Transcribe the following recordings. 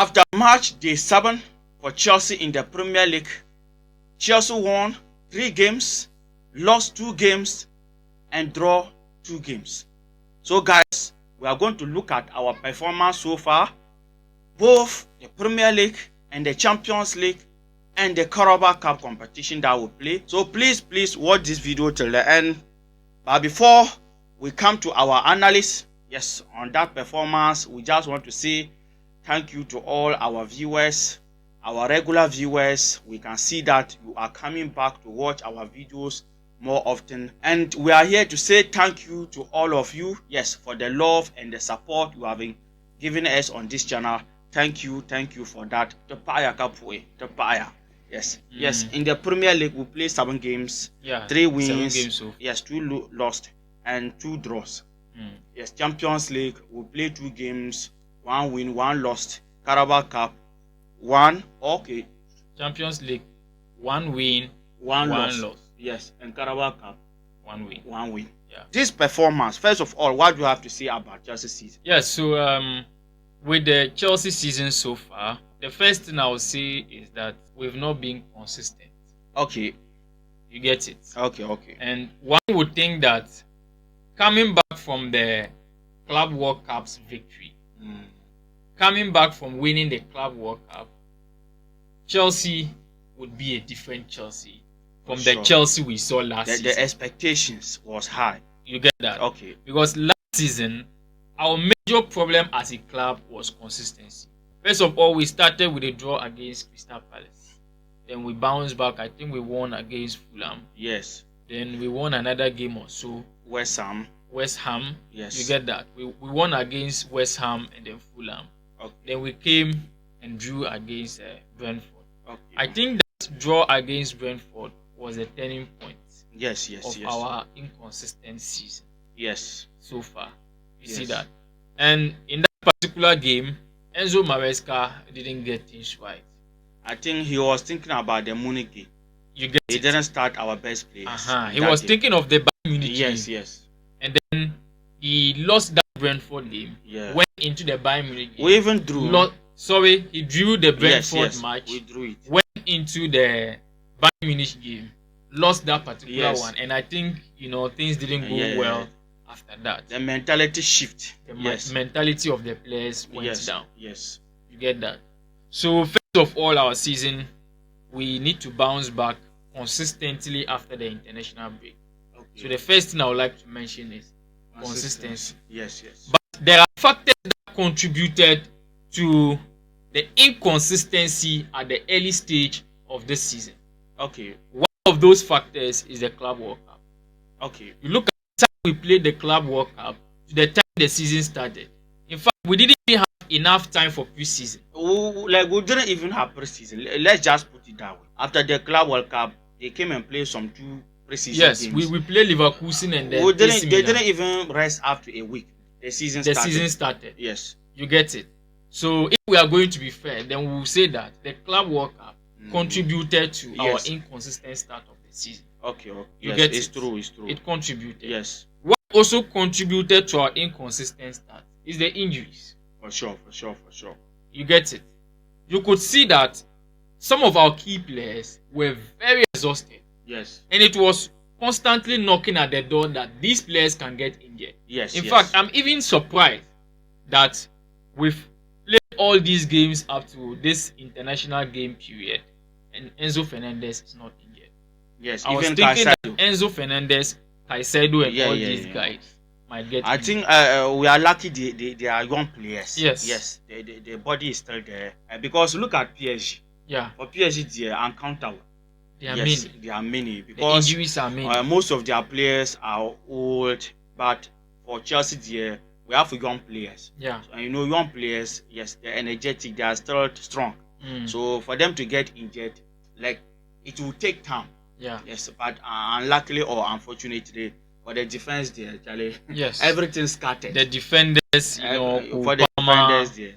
After match day 7 for Chelsea in the Premier League, Chelsea won 3 games, lost 2 games, and draw 2 games. So guys, we are going to look at our performance so far, both the Premier League and the Champions League and the Carabao Cup competition that we play. So please watch this video till the end. But before we come to our analysis, yes, on that performance, we just want to say thank you to all our viewers, our regular viewers. We can see that you are coming back to watch our videos more often, and we are here to say thank you to all of you, yes, for the love and the support you have been giving us on this channel. Thank you for that. Yes. Yes, in the Premier League we play 7 games, 3 wins, yes, 2 lost and 2 draws. Yes, Champions League we play 2 games, 1 win, 1 lost. Carabao Cup 1, okay. Champions League 1 win, 1 loss. Yes, and Carabao Cup 1 win. 1 win. Yeah. This performance, first of all, what do you have to say about Chelsea season? Yes, so with the Chelsea season so far, the first thing I will say is that we've not been consistent. Okay. You get it? Okay. And one would think that coming back from the Club World Cup's victory, coming back from winning the Club World Cup, Chelsea would be a different Chelsea from the Chelsea we saw last season. The expectations was high. You get that? Okay. Because last season, our major problem as a club was consistency. First of all, we started with a draw against Crystal Palace. Then we bounced back. I think we won against Fulham. Yes. Then we won another game or so. West Ham. Yes. You get that? We won against West Ham and then Fulham. Okay. Then we came and drew against Brentford. Okay. I think that draw against Brentford was a turning point. Yes. Of our inconsistent season. Yes. So far. You see that? And in that particular game, Enzo Maresca didn't get things right. I think he was thinking about the Munich game. You get He didn't start our best players. He was thinking of the Bayern Munich game. Yes. And then he lost that Brentford game. Yeah. Went into the Bayern Munich game. We even drew. He drew the Brentford match. We drew it. Went into the Bayern Munich game. Lost that particular one. And I think, things didn't go well after that. The mentality shift. The mentality of the players went down. Yes. You get that? So first of all, our season, we need to bounce back consistently after the international break. Okay. So the first thing I would like to mention is consistency. Yes. But there are factors that contributed to the inconsistency at the early stage of this season. Okay. One of those factors is the Club World Cup. Okay. You look at the time we played the Club World Cup to the time the season started. In fact, we didn't even have enough time for pre-season. We didn't even have pre-season. Let's just put it that way. After the Club World Cup, they came and played some 2 pre-season games. Yes, we played Leverkusen and then they didn't even rest after a week. The season started. Yes. You get it? So if we are going to be fair, then we will say that the Club World Cup contributed to our inconsistent start of the season. Okay. You get it's it? True. It contributed. Yes. What also contributed to our inconsistent start is the injuries. For sure. You get it? You could see that some of our key players were very exhausted. Yes. And it was constantly knocking at the door that these players can get injured. Yes. In fact, I'm even surprised that we've played all these games up to this international game period and Enzo Fernandez is not injured. Yes, I was thinking that Enzo Fernandez, Caicedo and all these guys might get injured. I think we are lucky they are young players. Yes. The body is still there. Because look at PSG. Yeah. For PSG, they are uncountable. There are many. Because the injuries are many. Most of their players are old. But for Chelsea, we have young players. Yeah. So, young players, yes, they're energetic. They are still strong. So for them to get injured, it will take time. Yeah. Yes, but unluckily or unfortunately for the defense there, Charlie. Yes. Everything scattered. The defenders, for the defenders there.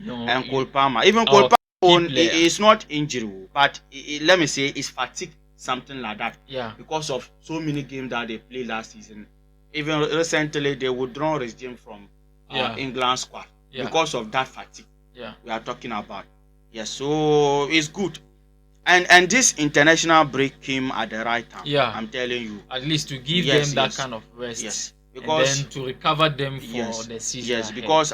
And Cole Palmer. Even Cole Palmer is not injury, but let me say it's fatigue, something like that. Yeah. Because of so many games that they played last season. Even recently they withdrawn regime from England squad because of that fatigue. we are talking about. Yes, so it's good. And this international break came at the right time. Yeah, I'm telling you. At least to give them that kind of rest. Yes, because and then to recover them for the season. Yes, ahead. because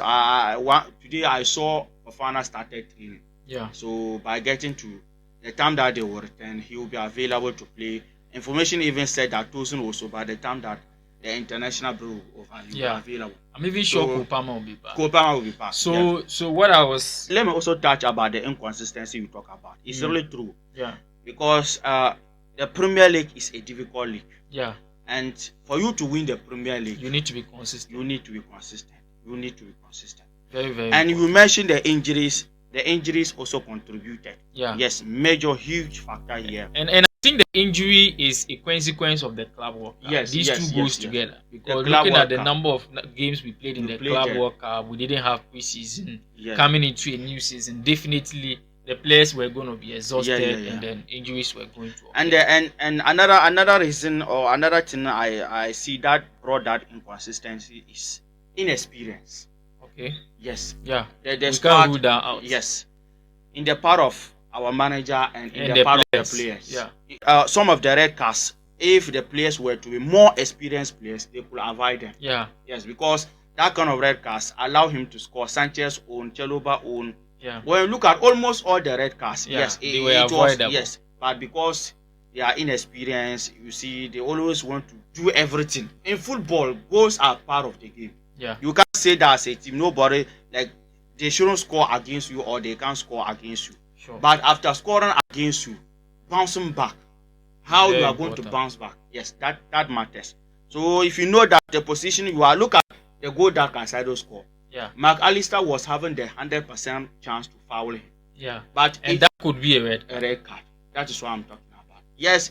today I saw Fofana started training. Yeah. So by getting to the time that they will return, he will be available to play. Information even said that Tosin also by the time that the international break will over, he will be available. I'm even sure Kopama will be back. Kopama will be back. So what I was... Let me also touch about the inconsistency you talk about. It's really true. Yeah. Because the Premier League is a difficult league. Yeah. And for you to win the Premier League, you need to be consistent. You need to be consistent. Very, very And important. you mentioned the injuries. The injuries also contributed. Yeah. Yes, major, huge factor here. And I think the injury is a consequence of the club World Cup. Yes, These two goes together. Because Club looking World at the Cup. number of games we played in the Club World Cup, we didn't have preseason. Coming into a new season, definitely the players were going to be exhausted, and then injuries were going to occur. And another reason or another thing I see that brought that inconsistency is inexperience. Okay. Yes. Yeah. The squad, can't rule that out. Yes. In the part of our manager and in the part of the players. Yeah. Some of the red cards, if the players were to be more experienced players, they could avoid them. Yeah. Yes, because that kind of red cards allow him to score. Sanchez own, Chaluba own. Yeah. When you look at almost all the red cards, they were avoidable. Yes, but because they are inexperienced, you see, they always want to do everything. In football, goals are part of the game. Yeah. You can't say that as a team. Nobody, like, they shouldn't score against you or they can't score against you. Sure. But after scoring against you, bouncing back, how Very you are important. going to bounce back, yes, that matters. So if you know that the position you are, look at the goal that Cancelo score. Yeah. McAllister was having the 100% chance to foul him. Yeah. But that could be a red card. That is what I'm talking about. Yes,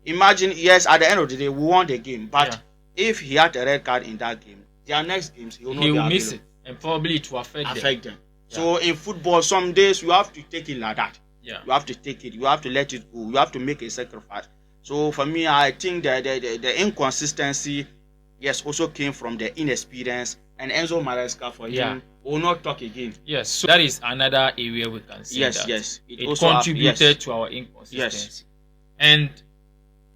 imagine, yes, at the end of the day, we won the game. But if he had a red card in that game, their next games, he will miss it. And probably it will affect them. Yeah. So in football, some days you have to take it like that. Yeah. You have to take it. You have to let it go. You have to make a sacrifice. So for me, I think that the inconsistency, yes, also came from the inexperience. And Enzo Maresca for him will not talk again. Yes, so that is another area we can see. Yes. It also contributed to our inconsistency. Yes. And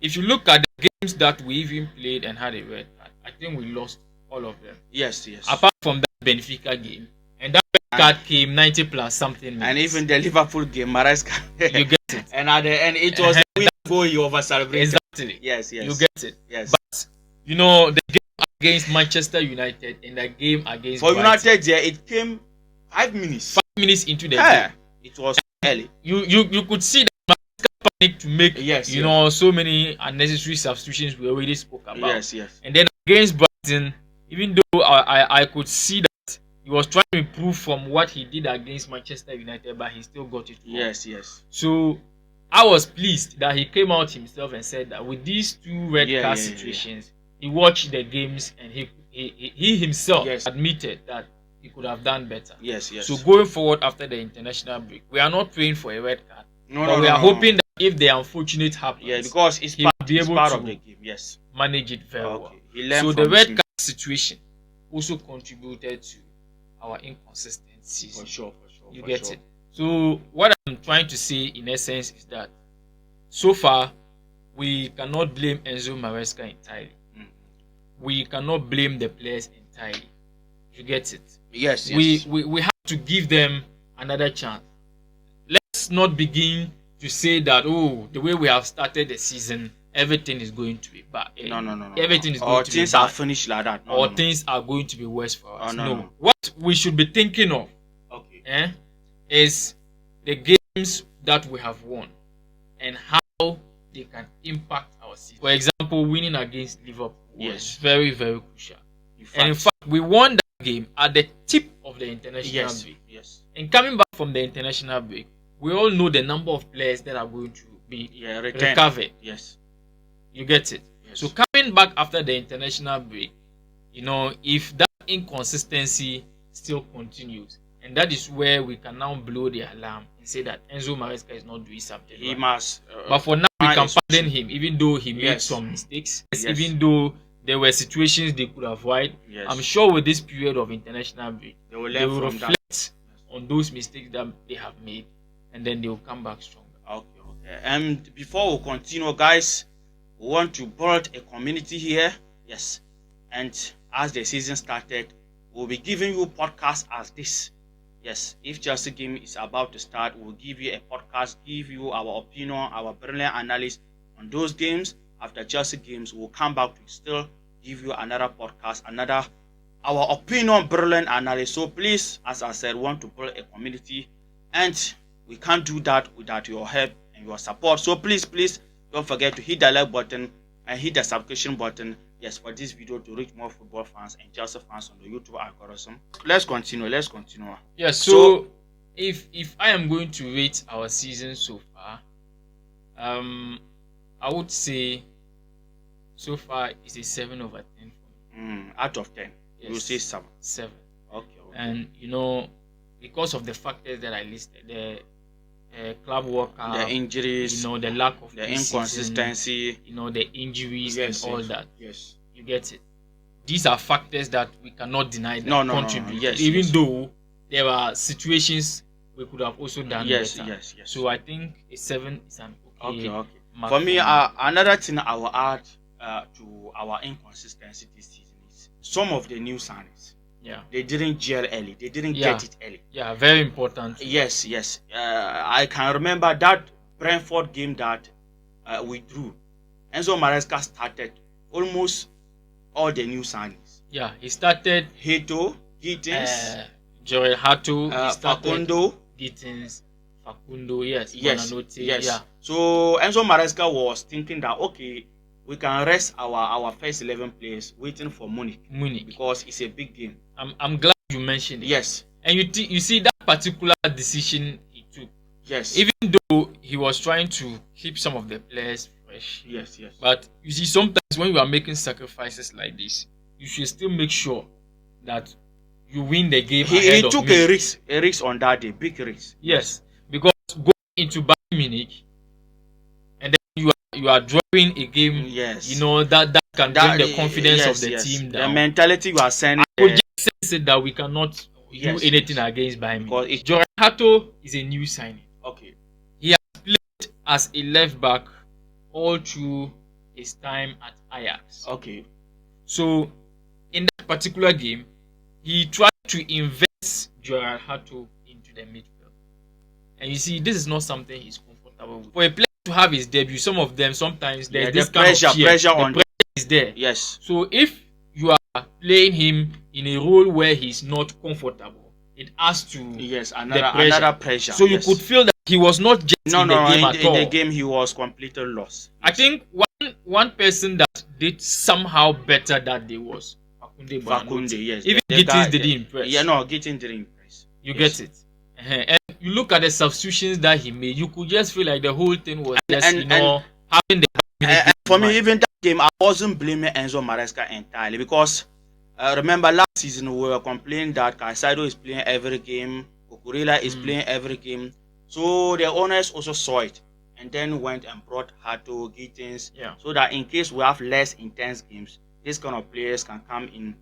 if you look at the games that we even played and had a red card, I think we lost all of them. Yes. Apart from that Benfica game. And that red card came 90 plus something minutes. And even the Liverpool game, Maresca. You get it. And at the end, it was the goal he over celebrated. Exactly. Yes. You get it. Yes. But, you know, the game against Manchester United and the game against for Brighton, United, it came 5 minutes. 5 minutes into the game. It was early. You could see that Manchester panic to make you know so many unnecessary substitutions we already spoke about. Yes. And then against Brighton, even though I could see that he was trying to improve from what he did against Manchester United, but he still got it wrong. Yes. So I was pleased that he came out himself and said that with these two red card situations, he watched the games and he himself admitted that he could have done better. Yes. So going forward after the international break, we are not praying for a red card. No, we are hoping that if the unfortunate happens, because it's part of the game. Yes, manage it very well. So the red card situation also contributed to our inconsistencies. For sure. You get it. So what I'm trying to say in essence is that so far we cannot blame Enzo Maresca entirely. We cannot blame the players entirely. You get it? Yes. We have to give them another chance. Let's not begin to say that the way we have started the season, everything is going to be bad. No. Everything is going to be bad. Things are finished like that. Or things are going to be worse for us. No. What we should be thinking of is the games that we have won and how they can impact our season. For example, winning against Liverpool was very, very crucial. And in fact, we won that game at the tip of the international break. Yes. And coming back from the international break, we all know the number of players that are going to be recovered. Yes. You get it? Yes. So coming back after the international break, if that inconsistency still continues, and that is where we can now blow the alarm and say that Enzo Maresca is not doing something. He must. But for now, we can pardon him, even though he made some mistakes. Even though there were situations they could avoid. I'm sure with this period of international break, they will reflect on those mistakes that they have made, and then they will come back stronger. Okay. And before we continue, guys, we want to build a community here. Yes. And as the season started, we'll be giving you podcasts as this. Yes, if Chelsea game is about to start, we'll give you a podcast, give you our opinion, our brilliant analysis on those games. After Chelsea games, we'll come back to still give you another podcast, our opinion, brilliant analysis. So please, as I said, we want to build a community, and we can't do that without your help and your support. So please don't forget to hit the like button and hit the subscription button. Yes, for this video to reach more football fans and Chelsea fans on the YouTube algorithm. Let's continue. Yes, so if I am going to rate our season so far, I would say so far it's a 7 over 10 for me. Out of 10, yes, you say 7. 7. Okay. And because of the factors that I listed, the club work, the injuries, the lack of the inconsistency, the injuries, yes, and all that. Yes, you get it. These are factors that we cannot deny that contribute. Yes, even though there are situations we could have also done better. Yes. So I think a 7 is an okay. Okay. For me, another thing I will add to our inconsistency this season is some of the new signings. Yeah, they didn't gel early. They didn't get it early. Yeah, very important. Yes. I can remember that Brentford game that we drew. Enzo Maresca started almost all the new signings. Yeah, he started Heto, Gittins, Joel Hato, Facundo, Gittins, Facundo, yes. Yeah. So Enzo Maresca was thinking that okay, we can rest our first 11 players waiting for Munich because it's a big game. I'm glad you mentioned it. Yes. And you see that particular decision he took. Yes. Even though he was trying to keep some of the players fresh. Yes. But you see, sometimes when you are making sacrifices like this, you should still make sure that you win the game ahead of He took a risk on that day, big risk. Yes, because going into Bayern Munich and then you are drawing a game, yes, that can bring the confidence of the team down. The mentality you are sending. I could just say that we cannot do anything against Bayern Munich. Joel Hato is a new signing. Okay. He has played as a left back all through his time at Ajax. Okay. So in that particular game, he tried to invest Joel Hato into the midfield. And you see, this is not something he's comfortable with. For a player to have his debut, sometimes there's this kind of pressure is there. Yes. So if you are playing him in a role where he's not comfortable, it adds to another pressure. So you could feel that he was not just in the game at all. In the game he was completely lost. I think one person that did somehow better that day was Fakunde, yes. Even Gittins didn't impress. Gittins didn't impress. You get it. And you look at the substitutions that he made, you could just feel like the whole thing was just having the for me, even that game, I wasn't blaming Enzo Maresca entirely because remember last season we were complaining that Caicedo is playing every game, Cucurella is playing every game. So the owners also saw it and then went and brought Hato, Gittins, so that in case we have less intense games, these kind of players can come in,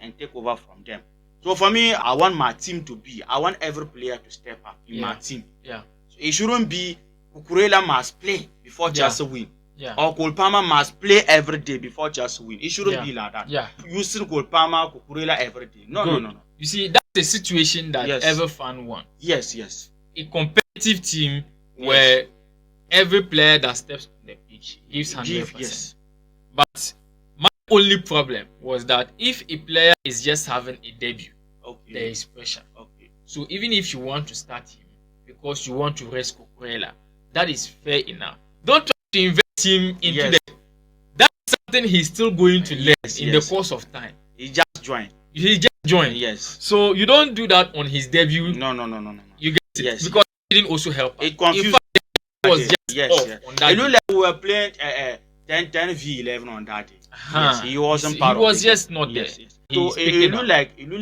and take over from them. So for me, I want every player to step up in my team. Yeah. So it shouldn't be Cucurella must play before Chelsea win. Yeah. Or Cole Palmer must play every day before Chelsea win. It shouldn't be like that. Yeah. Using Cole Palmer, Cucurella every day. No. You see, that's a situation that every fan wants. Yes. A competitive team where every player that steps on the pitch gives 100%. Yes. But my only problem was that if a player is just having a debut, there is pressure. Okay. So even if you want to start him because you want to rest Cucurella, that is fair enough. Don't try to invest him into that's something he's still going to learn in the course of time. He just joined. Yes. So you don't do that on his debut. No. You get it? Yes. Because it didn't also help. It confused. In fact, it was just off on that. It looked like we were playing 10v11 on that day. Yes, he wasn't part of it. He was just not there. So it looked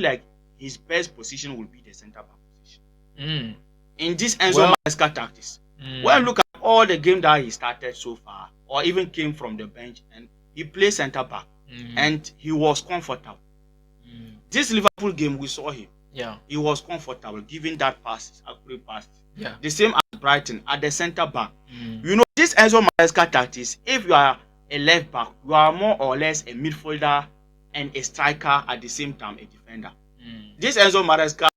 like his best position would be the centre back position. In this Enzo Maresca tactics, when you look at all the games that he started so far, or even came from the bench, and he played centre back, and he was comfortable. This Liverpool game, we saw him. Yeah. He was comfortable giving that passes, accurate passes. Yeah. The same as Brighton at the centre back. Mm. You know, this Enzo Maresca tactics, if you are a left back, you are more or less a midfielder and a striker at the same time, a defender. This Enzo Maresca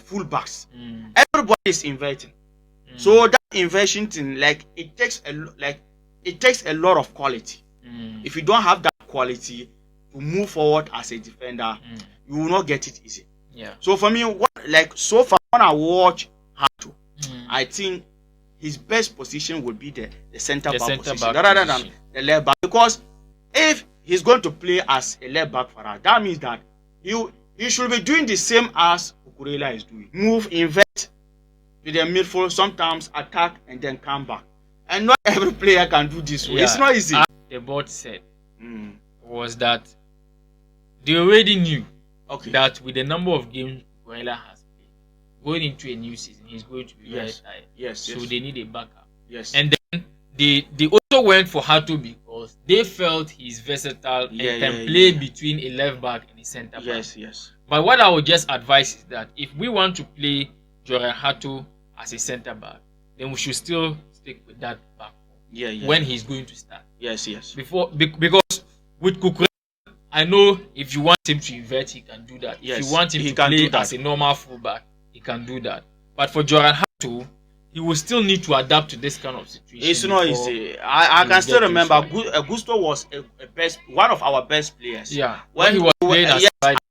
full backs, everybody is inverting. So that inversion thing, like it takes a lot of quality. If you don't have that quality to move forward as a defender, you will not get it easy. Yeah. So for me, so far when I watch Hato, I think his best position would be the centre back position rather than the left back, because if he's going to play as a left back for us, that means that he should be doing the same as Cucurella is doing. Move, invert to the midfield, sometimes attack and then come back. And not every player can do this way. It's not easy. The board said was that they already knew that with the number of games Cucurella has played, going into a new season, he's going to be very tired. So they need a backup. And then they also went for Hato because they felt he's versatile and can play between a left back and a centre back. But what I would just advise is that if we want to play Jordan Hato as a centre back, then we should still stick with that back when he's going to start. Because with Cucurella, I know if you want him to invert, he can do that. If you want him to play as a normal fullback, he can do that. But for Jordan Hato, he will still need to adapt to this kind of situation. It's not easy. I can still remember Gusto was one of our best players. When he was playing as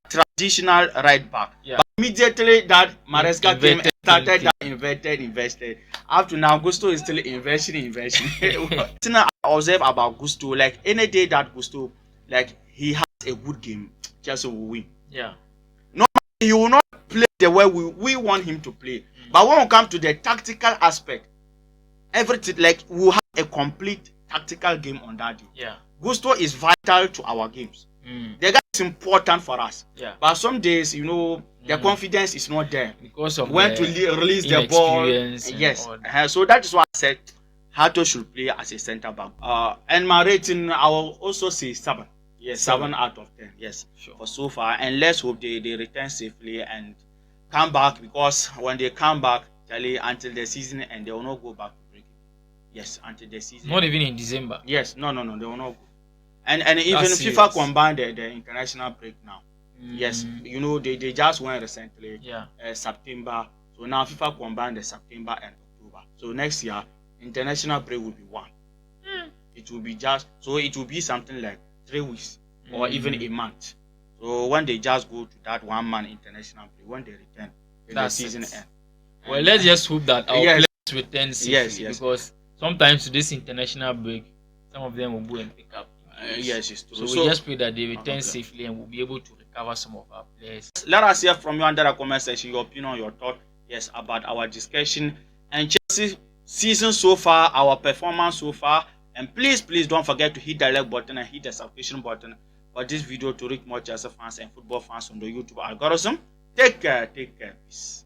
traditional right back. But immediately that Maresca came and started that invested. Up to now, Gusto is still investing. Something I observe about Gusto, like any day that Gusto, like he has a good game, Chelsea will win. Normally he will not play the way we want him to play. But when we come to the tactical aspect, everything, like we will have a complete tactical game on that day. Gusto is vital to our games. The guy is important for us. But some days, you know, the confidence is not there because of when to release the ball. So that is why I said Hato should play as a centre back. And my rating, I will also say 7. 7 out of 10. For so far. And let's hope they return safely and come back, because when they come back, until the season and they will not go back to breaking. Until the season. Not even in December. No, they will not go. And even FIFA combined the international break now. You know, they just went recently, September. So now FIFA combined the September and October. So next year, international break will be 1. It will be it will be something like 3 weeks or even a month. So when they just go to that 1 month international break, when they return, the season ends. Well, let's just hope that our players return safely, because sometimes this international break, some of them will go and pick up. It's true. So we just pray that they return safely and we'll be able to recover some of our players. Let us hear from you under the comment section, your opinion, your thought, about our discussion and Chelsea season so far, our performance so far. And please don't forget to hit the like button and hit the subscription button for this video to reach more Chelsea fans and football fans on the YouTube algorithm. Take care. Peace.